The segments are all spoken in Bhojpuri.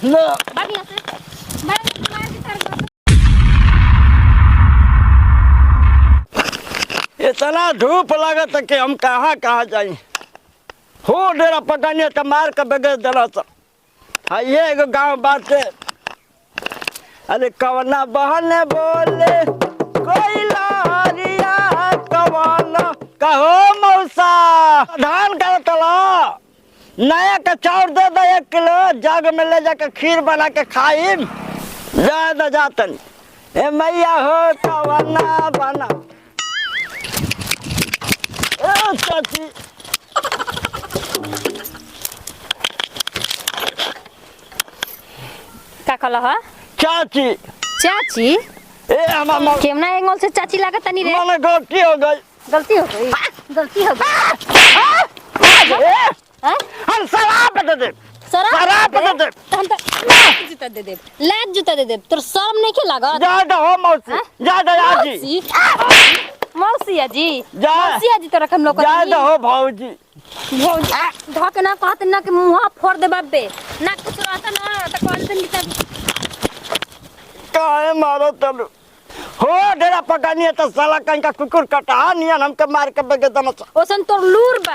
लो भाग यहाँ से। मार के तार इतना धूप लागत कि हम कहाँ कहाँ जाई। हो डेरा पकाने तो मार के बगैर देना सब। हाँ ये एगो गाँव बात है। अरे कवना बहन बोले कोई लारिया कवना कहो मौसा धान कर तला नया का चाउर दे दो 1 किलो जग में ले जाकर खीर बना के खाई ज्यादा जातन ए मैया हो कवना बना ए चाची का कहला हा चाची चाची ए हमारा केमना एंगल से चाची लागत तनी रे मन गलती हो गई गलती हो गई गलती हो गई हम शराब दे दे शराब दे दे हम तो जूता दे दे लाज जूता दे दे तोर शर्म नहीं के लागत ज्यादा हो मौसी ज्यादा आजी मौसी जी जा मौसी जी तोरा हम लोग ज्यादा हो भौजी भौजी धक ना कहत ना कि मुंह फोड़ दे बाबे ना कुछ रहता ना तो कॉल दिन की काहे मारो तलू हो डेरा पकानी है तो साला कहीं का कुकुर कटा नियन हमके मार के बगे दम ओसन तोर लूर बा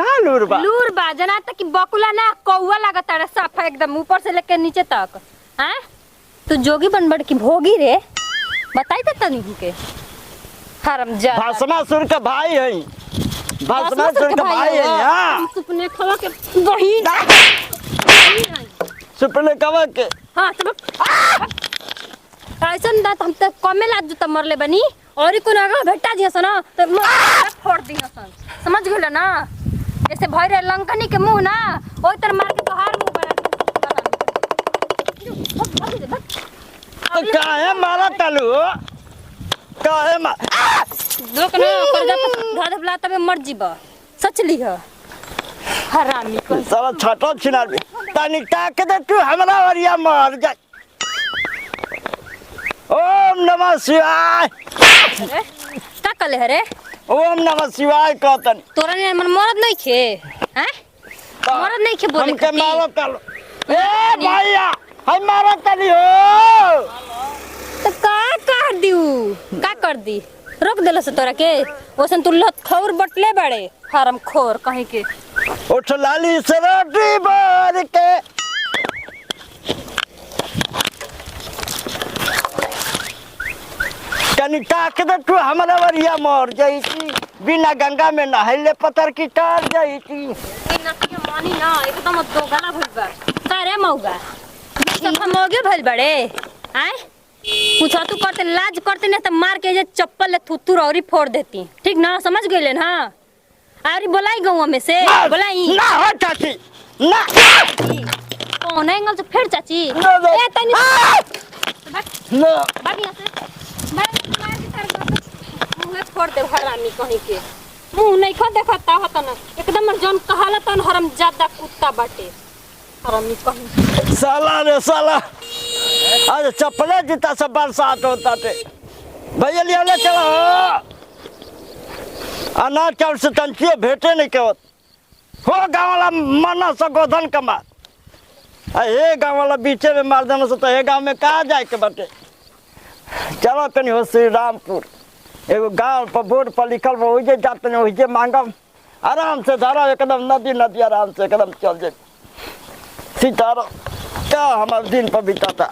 का लूर बा जना तक कि बकुला ना कौवा लागत रे साफा एकदम ऊपर से लेके नीचे तक हैं तू जोगी बनबड़ की भोगी रे बताई त तनी के हरामजादा भस्मासुर के भाई है भस्मासुर के भाई है हां सुपने खवा के बहिन सुपने कवा के हां सब ऐसन दात हम त कमे लाज जूता मरले बनी और कोन आगा भेटा दिया सन त फोड़ दिया सन समझ गेल ना जैसे भैरे लंकनी के मुंह ना ओइ तर मार के तोहार मुंह बना काहे मारा तलू काहे मा दुख ना कर जा धाध भला तबे मर जीबा सच ली है हरामी को साला छटो छिना तनी ताके दे तू हमरा वरिया मर जा ओम नमः शिवाय का कले हरे ओम नमः शिवाय कहतन तोरा ने मन मरद नहीं खे हैं मरद नहीं खे बोले हमके मारो तलो ए भैया हम मारो तली हो तो का कर दिउ का कर दी रोक देला से तोरा के ओसन तू लत खौर बटले बड़े हराम खोर कहीं के उठ लाली से रोटी भर के कनी ताक दे तू हमरा वरिया मर जाईती बिना गंगा में नहले पत्थर की टार जाईती नतिया मानी ना एकदम दो गला भइल बा का रे मौगा सब हम होगे भइल बड़े आय पूछा तू करते लाज करते नहीं तो मार के जे चप्पल ले थुतुर औरी फोड़ देती ठीक ना समझ गइले ना अरे बोलाई गांव में से बोलाई ना हो चाची ना कौन एंगल से फिर चाची ए तनी नो भाग यहाँ से मार के तार मुंह फोड़ दे हरामी कहीं के मुंह नहीं खा देखता होता ना एकदम जौन कहाला तन हरामजादा कुत्ता बाटे हरामी कहीं साला रे साला अरे चप्पले जूता से बरसात होता थे भैया लिया ले चलो अनाज चाउर से तंचिए भेटे नहीं के हो गाँव वाला मना सगोधन कमा हे गाँव वाला बीचे में मार देना से तो हे गाँव में कहाँ जाए के बटे चलो तनी हो श्री रामपुर एगो गाँव पर बोर्ड पर लिखल बा वही जाते हैं वही मांगम आराम से धरा एकदम नदी नदी आराम से एकदम चल जाए सीताराम क्या हमारे दिन पर बीता था।